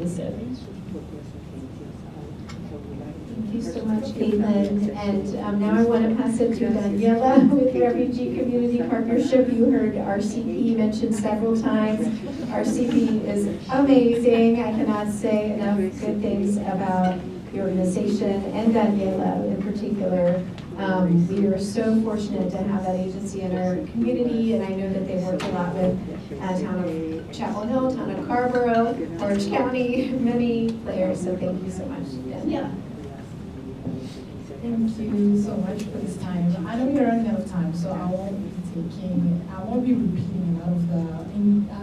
inclusive. Thank you so much, Caitlin. And now I want to pass it to Daniela with Refugee Community Partnership. You heard RCP mentioned several times. RCP is amazing. I cannot say enough good things about the organization and Daniela in particular. We are so fortunate to have that agency in our community, and I know that they work a lot with town of Chapel Hill, town of Scarborough, Orange County, many players. So thank you so much, Daniela. Thank you so much for this time. I know we're running out of time, so I won't be repeating a lot of the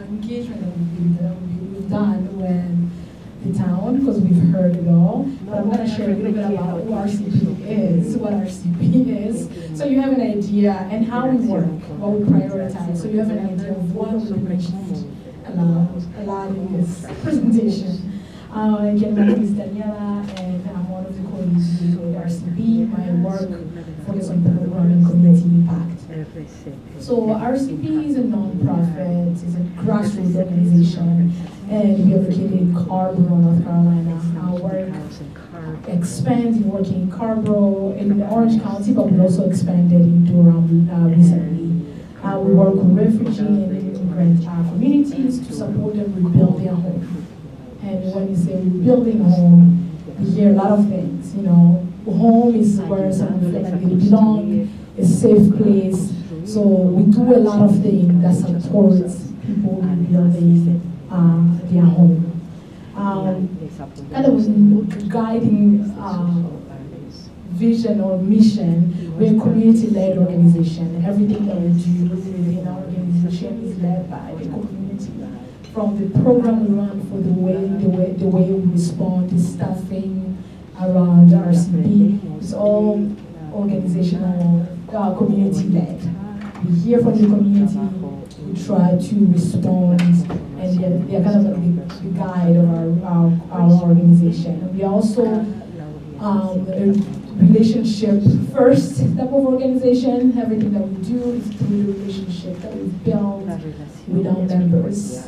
engagement that we've done with the town, because we've heard it all. But I'm going to share a little bit about who RCP is, what RCP is, so you have an idea, and how we work, what we prioritize, so you have an idea of what we mentioned a lot in this presentation. Again, my name is Daniela, and I'm one of the co-leads with RCP. My work focuses on program and community impact. So RCP is a non-profit, it's a grassroots organization, and we are located in Scarborough, North Carolina. Our work expands in working in Scarborough, in Orange County, but we also expanded in Durham recently. We work with refugee and immigrant communities to support them rebuild their home. And when you say rebuilding home, you hear a lot of things. You know, home is where someone feels like they belong, a safe place. So we do a lot of things that supports people rebuilding their home. Kind of guiding vision or mission, we're a community-led organization. Everything that we do within our organization is led by the community. From the program we run for the way we respond, the staffing around RCP, it's all organizational, community-led. We hear from the community, we try to respond, and they're kind of like the guide of our organization. We are also a relationship first type of organization. Everything that we do is through the relationship that we build with our members.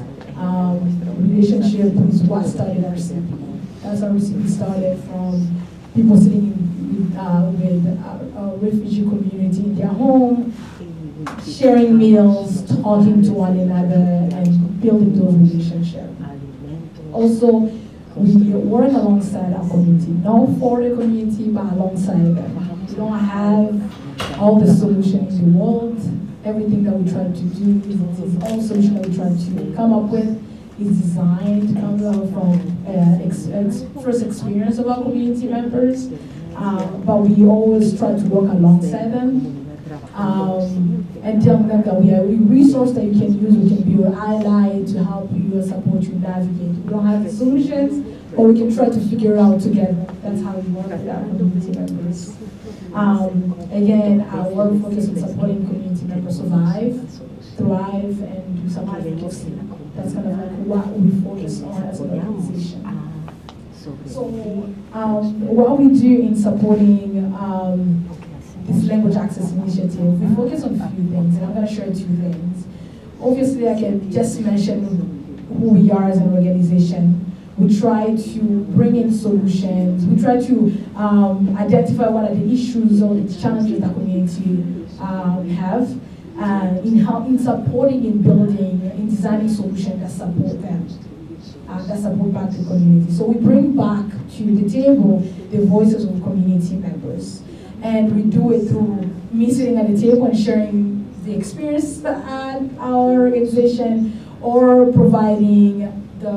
Relationship is what started RCP. That's how RCP started, from people sitting with a refugee community in their home, sharing meals, talking to one another, and building those relationships. Also, we work alongside our community, not for the community, but alongside them. We don't have all the solutions in the world. Everything that we try to do is all solution that we try to come up with is designed to come out from first experience of our community members, but we always try to work alongside them and tell them that we are a resource that you can use. We can be your ally to help you and support you navigate. We don't have the solutions, but we can try to figure it out together. That's how we work with our community members. Again, our work focuses on supporting community members survive, thrive, and do some advocacy. That's kind of like what we focus on as an organization. So what we do in supporting this language access initiative, we focus on a few things, and I'm going to share 2 things. Obviously, I can just mention who we are as an organization. We try to bring in solutions. We try to identify what are the issues or the challenges that community have, in supporting, in building, in designing solutions that support them, that support back the community. So we bring back to the table the voices of community members. And we do it through me sitting at the table and sharing the experience at our organization, or providing the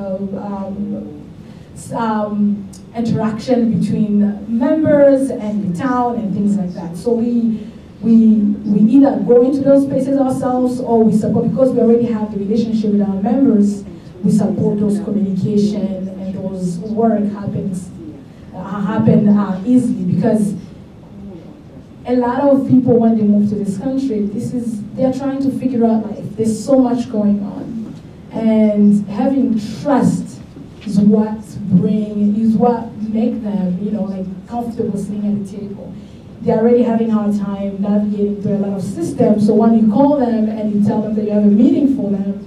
interaction between members and the town and things like that. So we either go into those spaces ourselves, or we support, because we already have the relationship with our members, we support those communication and those work happen easily, because a lot of people, when they move to this country, they're trying to figure out life. There's so much going on, and having trust is what make them, comfortable sitting at the table. They're already having a hard time navigating through a lot of systems. So when you call them and you tell them that you have a meeting for them,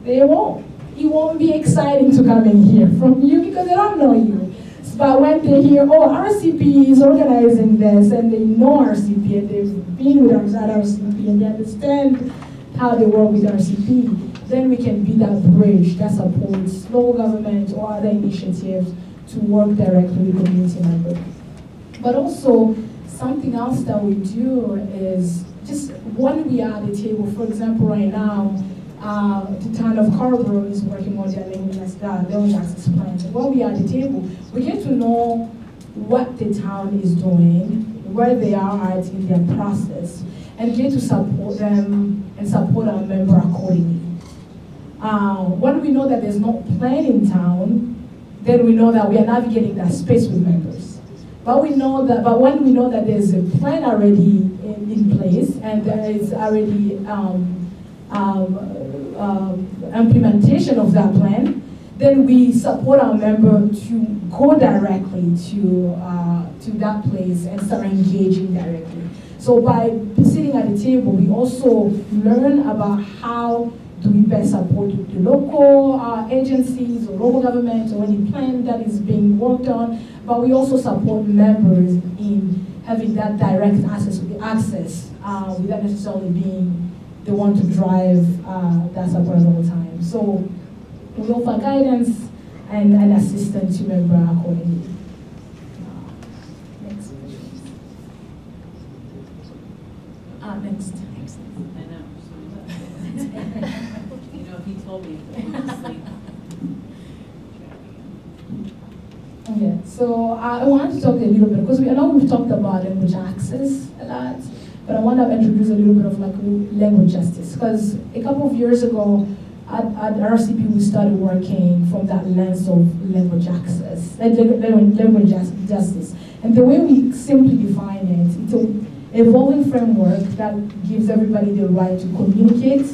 they won't. it won't be exciting to come and hear from you because they don't know you. But when they hear, oh, RCP is organizing this, and they know RCP, and they've been with us at RCP, and they understand how they work with RCP, then we can be that bridge that supports local government or other initiatives to work directly with community members. But also, something else that we do is just when we are at the table, for example, right now, the town of Carrboro is working on their language access plan. When we are at the table, we get to know what the town is doing, where they are at in their process, and get to support them and support our member accordingly. When we know that there's no plan in town, then we know that we are navigating that space with members. But when we know that there's a plan already in place and there is already implementation of that plan, then we support our member to go directly to that place and start engaging directly. So by sitting at the table, we also learn about how do we best support the local agencies or local government or any plan that is being worked on, but we also support members in having that direct access without necessarily being the one to drive that support all the time. So we offer guidance and assistance to members accordingly. Next. Next. I know. You know, he told me to sleep. Okay, so I want to talk a little bit, because I know we've talked about language access a lot, but I want to introduce a little bit of like language justice, because a couple of years ago at RCP we started working from that lens of language access, language justice. And the way we simply define it, it's an evolving framework that gives everybody the right to communicate,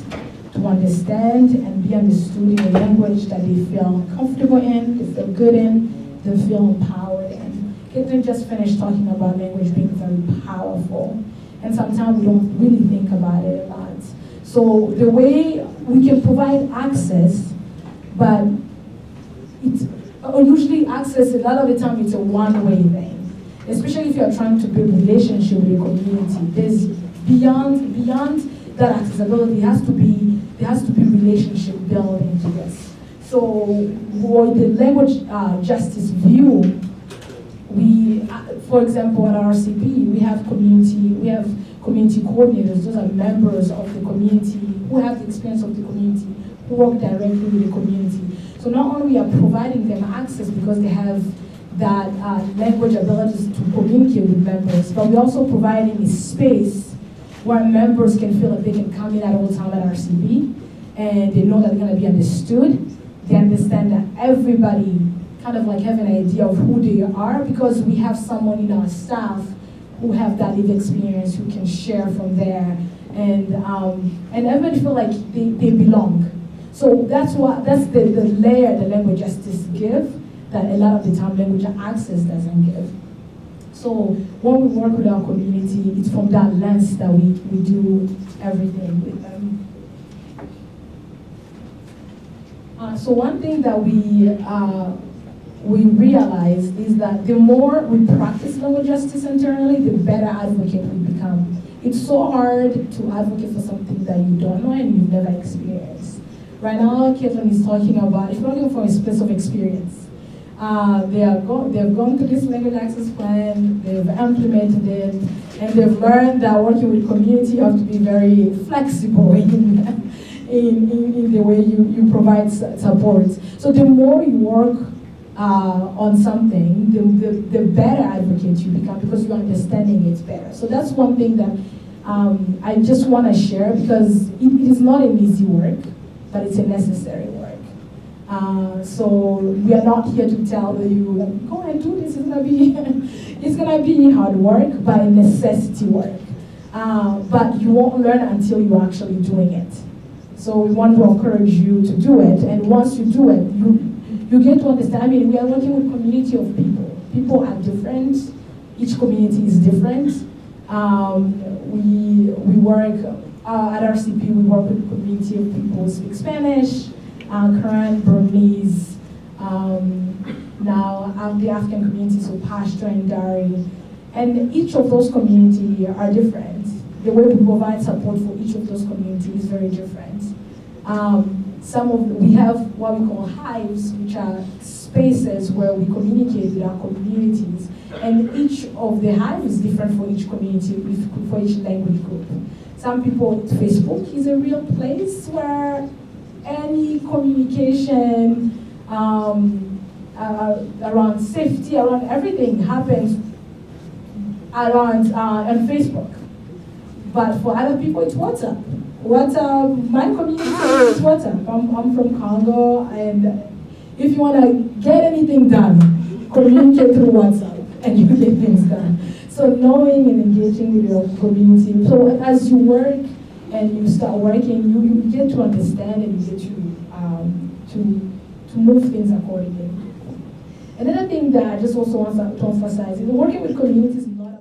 to understand, and be understood in a language that they feel comfortable in, they feel good in, they feel empowered. And Caitlin just finished talking about language being very powerful. And sometimes we don't really think about it a lot. So the way we can provide access, but it's usually access, a lot of the time it's a one-way thing. Especially if you're trying to build a relationship with a community. There's beyond that accessibility, there has to be relationship built into this. So with the language justice view, we, for example, at RCP, we have community coordinators. Those are members of the community who have the experience of the community, who work directly with the community. So not only are we providing them access because they have that language abilities to communicate with members, but we're also providing a space where members can feel that they can come in at all time at RCP, and they know that they're going to be understood. They understand that everybody kind of like have an idea of who they are, because we have someone in our staff who have that lived experience, who can share from there, and everybody feel like they belong. So that's the layer the language justice give that a lot of the time language access doesn't give. So when we work with our community, it's from that lens that we do everything with them. So one thing that we realize is that the more we practice language justice internally, the better advocate we become. It's so hard to advocate for something that you don't know and you've never experienced. Right now, Caitlin is talking about, if you're looking for a space of experience, they've gone through this language access plan, they've implemented it, and they've learned that working with community, you have to be very flexible in the way you provide support. So the more you work on something, the better advocate you become, because you're understanding it better. So that's one thing that I just want to share, because it is not an easy work, but it's a necessary work. So we are not here to tell you, go and do this, it's gonna be hard work, but necessity work. But you won't learn until you're actually doing it. So we want to encourage you to do it, and once you do it, you get to understand. I mean, we are working with a community of people. People are different. Each community is different. We work at RCP. We work with a community of people who speak Spanish. Karen, Burmese, now the African community, so Pashto and Dari. And each of those communities are different. The way we provide support for each of those communities is very different. We have what we call hives, which are spaces where we communicate with our communities. And each of the hives is different for each community, for each language group. Some people, Facebook is a real place where any communication around safety, around everything happens around on Facebook. But for other people, it's WhatsApp. My community is WhatsApp. I'm from Congo, and if you want to get anything done, communicate through WhatsApp, and you get things done. So knowing and engaging with your community. So as you work and you start working, you get to understand and you get to move things accordingly. Another thing that I just also want to emphasize is working with communities is not about.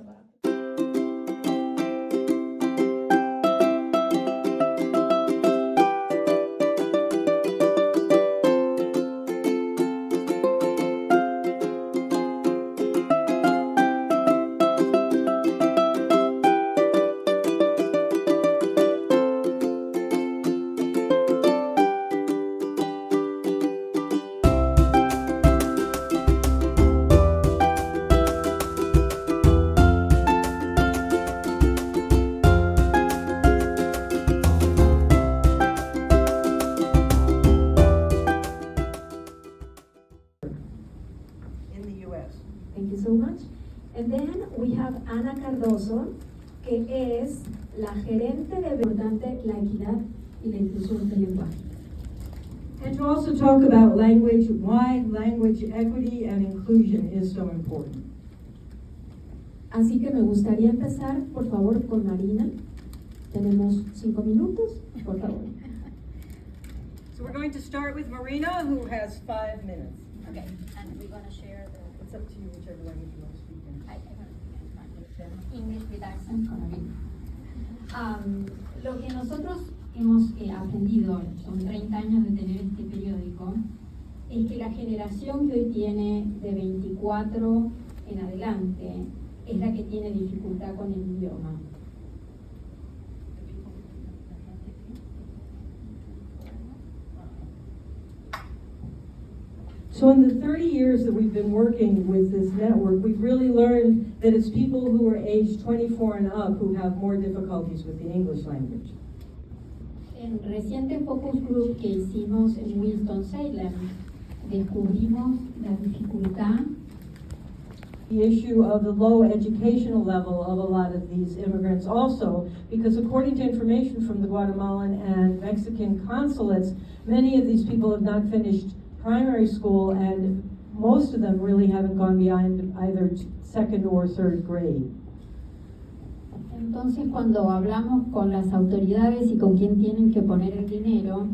Thank you so much. And then we have Ana Cardoso, que es la gerente de importante la equidad y la inclusión del lenguaje. And to also talk about language, why language equity and inclusion is so important. Así que me gustaría empezar, por favor, con Marina. Tenemos 5 minutos, por favor. So we're going to start with Marina, who has 5 minutes. Okay, and we're gonna share the. It's up to you, whichever language you want to speak in. I English with accent Colombian. Lo que nosotros hemos aprendido, son 30 años de tener este periódico, es que la generación que hoy tiene de 24 en adelante es la que tiene dificultad con el idioma. So in the 30 years that we've been working with this network, we've really learned that it's people who are aged 24 and up who have more difficulties with the English language. En reciente focus group que hicimos en Winston-Salem, descubrimos la dificultad. The issue of the low educational level of a lot of these immigrants also, because according to information from the Guatemalan and Mexican consulates, many of these people have not finished primary school, and most of them really haven't gone beyond either second or third grade. Entonces, cuando hablamos con las autoridades y con quién tienen que poner el dinero,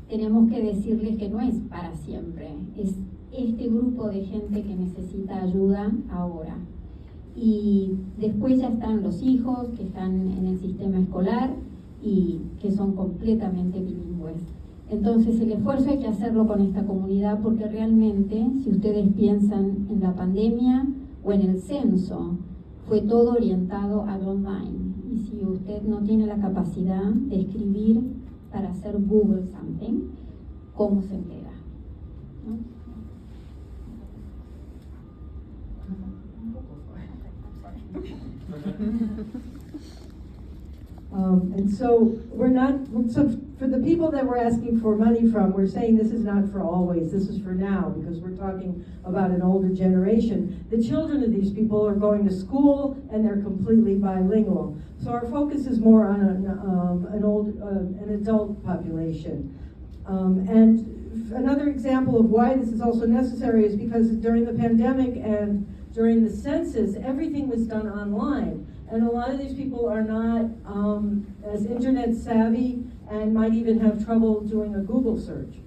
tenemos que decirles que no es para siempre, es este grupo de gente que necesita ayuda ahora. Y después ya están los hijos que están en el sistema escolar y que son completamente bilingües. Entonces el esfuerzo hay que hacerlo con esta comunidad porque realmente, si ustedes piensan en la pandemia o en el censo, fue todo orientado al online. Y si usted no tiene la capacidad de escribir para hacer Google something, ¿cómo se entera? ¿No? And so so for the people that we're asking for money from, we're saying this is not for always, this is for now, because we're talking about an older generation. The children of these people are going to school and they're completely bilingual. So our focus is more on an adult population. And another example of why this is also necessary is because during the pandemic and during the census, everything was done online. And a lot of these people are not as internet savvy and might even have trouble doing a Google search.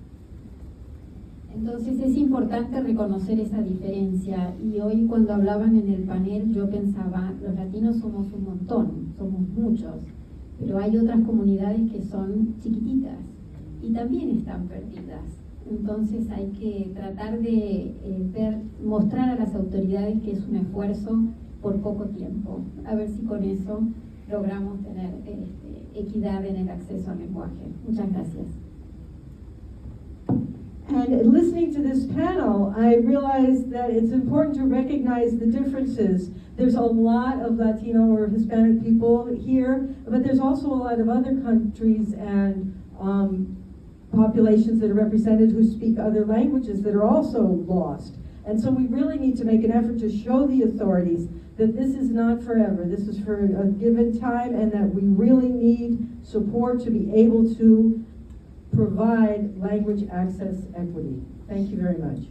Entonces es importante reconocer esa diferencia y hoy cuando hablaban en el panel yo pensaba, los latinos somos un montón, somos muchos, pero hay otras comunidades que son chiquititas y también están perdidas. Entonces hay que tratar de mostrar a las autoridades que es un esfuerzo por poco tiempo. A ver si con eso logramos tener equidad en el acceso al lenguaje. Muchas gracias. And listening to this panel, I realized that it's important to recognize the differences. There's a lot of Latino or Hispanic people here, but there's also a lot of other countries and populations that are represented who speak other languages that are also lost. And so we really need to make an effort to show the authorities that this is not forever. This is for a given time, and that we really need support to be able to provide language access equity. Thank you very much.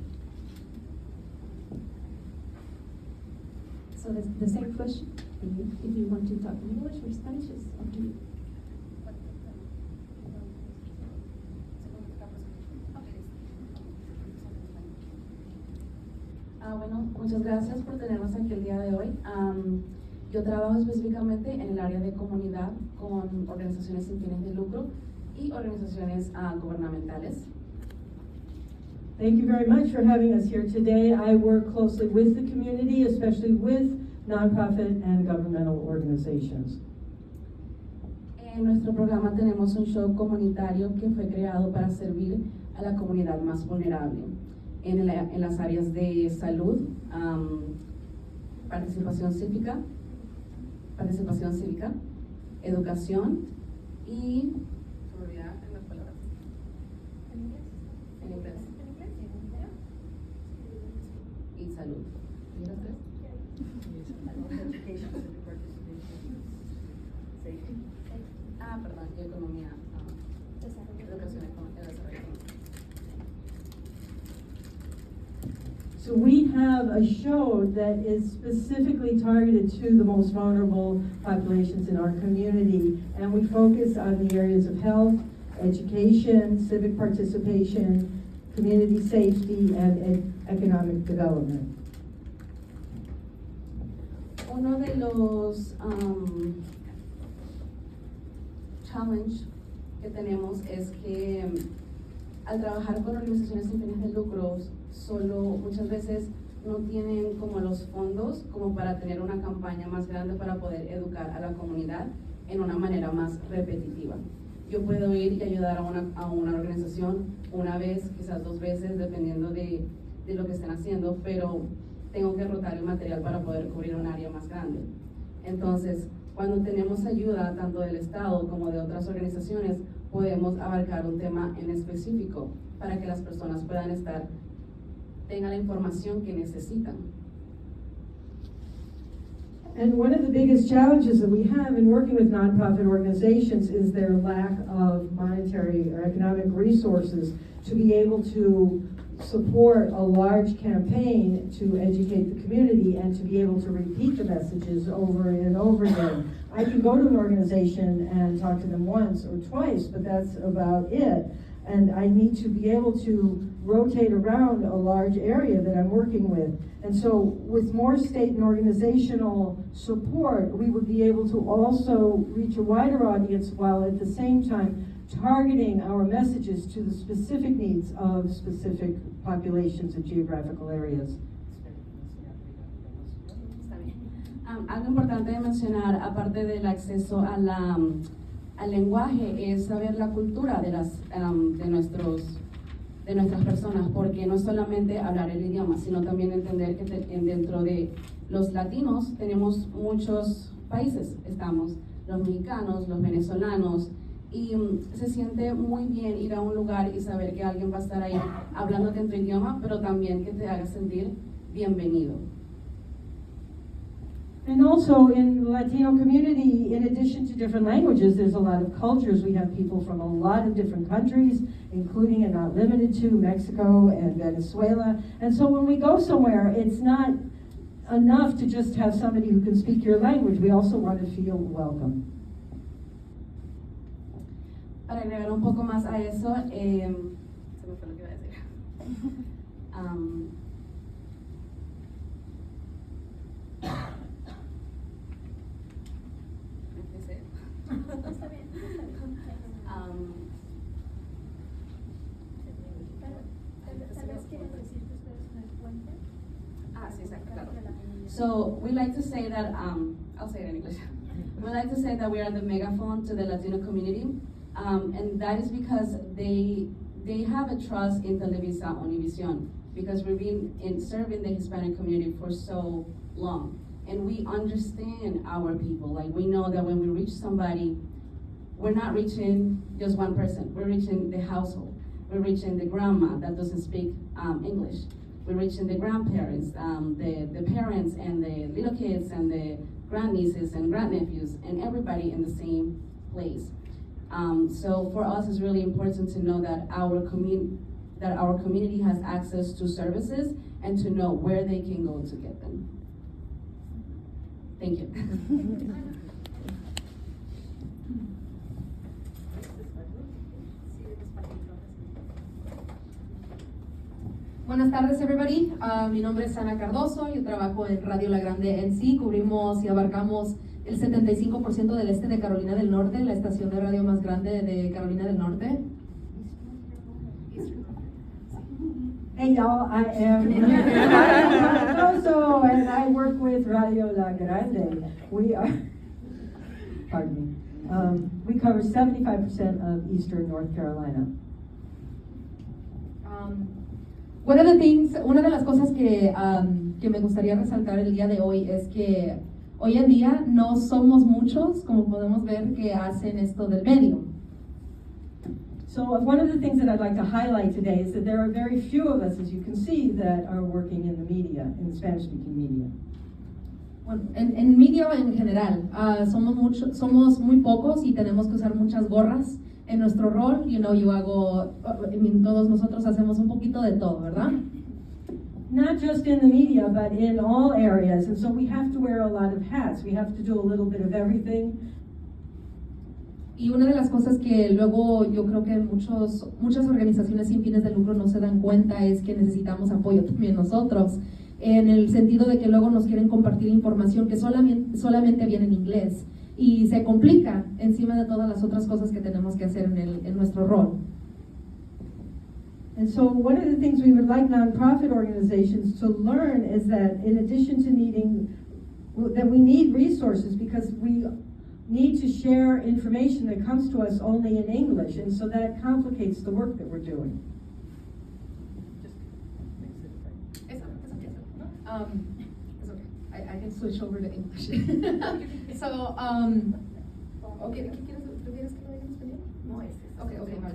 So the same question, if you want to talk in English or Spanish, it's up to you. Bueno, muchas gracias por tenernos aquí el día de hoy. Yo trabajo específicamente en el área de comunidad con organizaciones sin fines de lucro y organizaciones gubernamentales. Thank you very much for having us here today. I work closely with the community, especially with nonprofit and governmental organizations. En nuestro programa tenemos un show comunitario que fue creado para servir a la comunidad más vulnerable en las áreas de salud, participación cívica, educación y seguridad en las palabras. ¿En inglés? En inglés. Y salud. ¿Y las tres? Perdón, y economía. Educación, desarrollo. So we have a show that is specifically targeted to the most vulnerable populations in our community, and we focus on the areas of health, education, civic participation, community safety, and economic development. Uno de los challenge que tenemos es que al trabajar con organizaciones sin fines de lucro, solo muchas veces no tienen como los fondos como para tener una campaña más grande para poder educar a la comunidad en una manera más repetitiva. Yo puedo ir y ayudar a una organización una vez, quizás 2 veces, dependiendo de lo que estén haciendo, pero tengo que rotar el material para poder cubrir un área más grande. Entonces, cuando tenemos ayuda tanto del Estado como de otras organizaciones, podemos abarcar un tema en específico para que las personas tengan la información que necesitan. And one of the biggest challenges that we have in working with nonprofit organizations is their lack of monetary or economic resources to be able to support a large campaign to educate the community and to be able to repeat the messages over and over again. I can go to an organization and talk to them once or twice, but that's about it. And I need to be able to rotate around a large area that I'm working with. And so with more state and organizational support, we would be able to also reach a wider audience while at the same time targeting our messages to the specific needs of specific populations and geographical areas. Algo importante de mencionar, aparte del acceso al lenguaje, es saber la cultura de nuestras personas, porque no es solamente hablar el idioma, sino también entender que dentro de los latinos tenemos muchos países. Estamos los mexicanos, los venezolanos, y se siente muy bien ir a un lugar y saber que alguien va a estar ahí hablándote en tu idioma, pero también que te haga sentir bienvenido. And also in the Latino community, in addition to different languages, there's a lot of cultures. We have people from a lot of different countries, including and not limited to Mexico and Venezuela. And so when we go somewhere, it's not enough to just have somebody who can speak your language. We also want to feel welcome. Para agregar un poco más a eso, se me fue lo que iba a decir. So we like to say that, I'll say it in English. We like to say that we are the megaphone to the Latino community, and that is because they have a trust in Televisa Univision, because we've been serving the Hispanic community for so long. And we understand our people. Like, we know that when we reach somebody, we're not reaching just one person. We're reaching the household. We're reaching the grandma that doesn't speak English. We're reaching the grandparents, the parents and the little kids and the grandnieces and grandnephews, and everybody in the same place. So for us, it's really important to know that our community has access to services and to know where they can go to get them. Thank you. Buenas tardes, everybody. Mi nombre es Ana Cardoso. Yo trabajo en Radio La Grande en sí. Cubrimos y abarcamos el 75% del este de Carolina del Norte, la estación de radio más grande de Carolina del Norte. Hey y'all, I am Ana Cardoso, and I work with Radio La Grande. We are, pardon me, we cover 75% of eastern North Carolina. Una de las cosas que me gustaría resaltar el día de hoy es que hoy en día no somos muchos, como podemos ver, que hacen esto del medio. So one of the things that I'd like to highlight today is that there are very few of us, as you can see, that are working in the media, in Spanish-speaking media. Bueno, en medio en general, somos muy pocos y tenemos que usar muchas gorras en nuestro rol. Todos nosotros hacemos un poquito de todo, ¿verdad? Not just in the media, but in all areas, and so we have to wear a lot of hats. We have to do a little bit of everything. Y una de las cosas que luego yo creo que muchas organizaciones sin fines de lucro no se dan cuenta es que necesitamos apoyo también nosotros, en el sentido de que luego nos quieren compartir información que solamente viene en inglés y se complica encima de todas las otras cosas que tenemos que hacer en nuestro rol. And so one of the things we would like nonprofit organizations to learn is that in addition to that we need resources, because we need to share information that comes to us only in English, and so that complicates the work that we're doing. It's okay. I can switch over to English. So, okay, ¿qué quieres? ¿Prefieres que lo diga en español? No, okay, vale.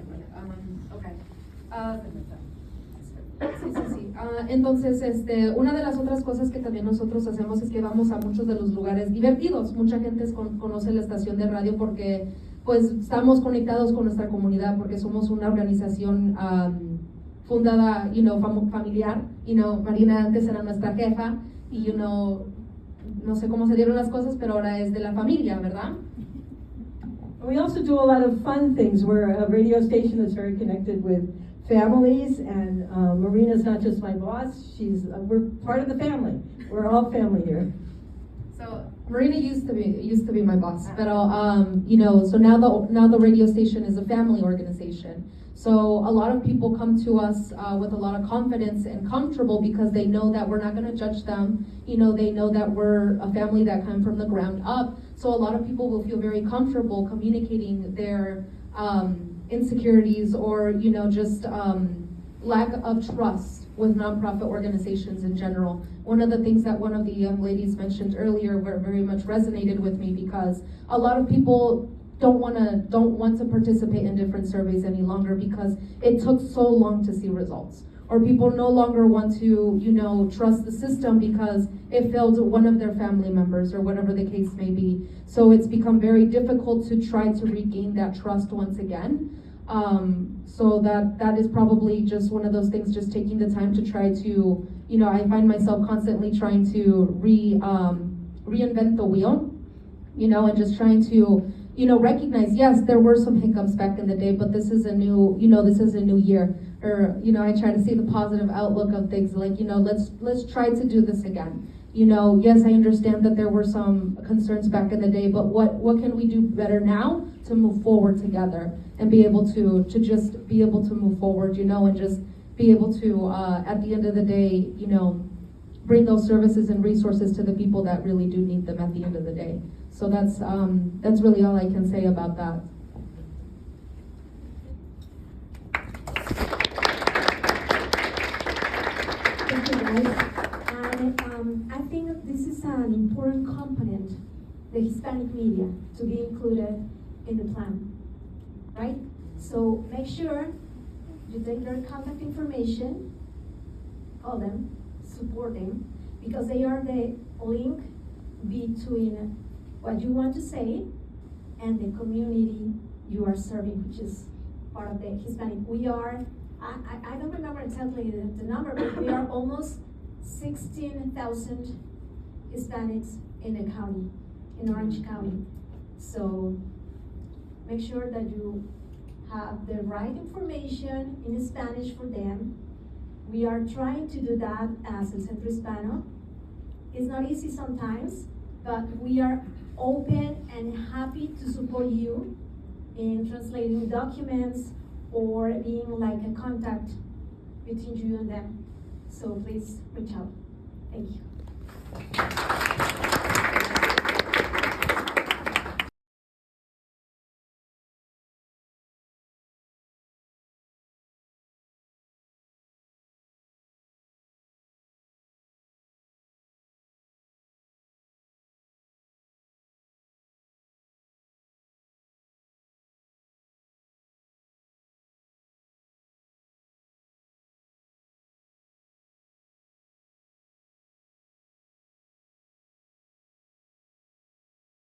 Okay. Sí. Entonces, una de las otras cosas que también nosotros hacemos es que vamos a muchos de los lugares divertidos. Mucha gente conoce la estación de radio porque pues estamos conectados con nuestra comunidad, porque somos una organización fundada, familiar. Marina antes era nuestra jefa y no sé cómo se dieron las cosas, pero ahora es de la familia, ¿verdad? We also do a lot of fun things. We're a radio station that's very connected with families, and Marina's not just my boss, we're part of the family. We're all family here. So Marina used to be my boss, but so now the radio station is a family organization. So a lot of people come to us with a lot of confidence and comfortable because they know that we're not going to judge them. They know that we're a family that come from the ground up. So a lot of people will feel very comfortable communicating their insecurities or just lack of trust with nonprofit organizations in general. One of the things that one of the young ladies mentioned earlier very much resonated with me, because a lot of people don't want to participate in different surveys any longer because it took so long to see results. Or people no longer want to, trust the system because it failed one of their family members or whatever the case may be. So it's become very difficult to try to regain that trust once again. So that is probably just one of those things, just taking the time to try to, I find myself constantly trying to reinvent the wheel, and just trying to, recognize, yes, there were some hiccups back in the day, but this is a new year. Or, I try to see the positive outlook of things, like, let's try to do this again. Yes, I understand that there were some concerns back in the day, but what can we do better now to move forward together and be able to just be able to move forward, and just be able to, at the end of the day, bring those services and resources to the people that really do need them at the end of the day. So that's really all I can say about that. Thank you, guys. And I think this is an important component, the Hispanic media, to be included in the plan, right? So make sure you take their contact information, call them, support them, because they are the link between what you want to say and the community you are serving, which is part of the Hispanic. We are, I don't remember exactly the number, but we are almost 16,000 Hispanics in the county, in Orange County. So make sure that you have the right information in Spanish for them. We are trying to do that as El Centro Hispano. It's not easy sometimes, but we are open and happy to support you in translating documents or being like a contact between you and them. So please reach out. Thank you.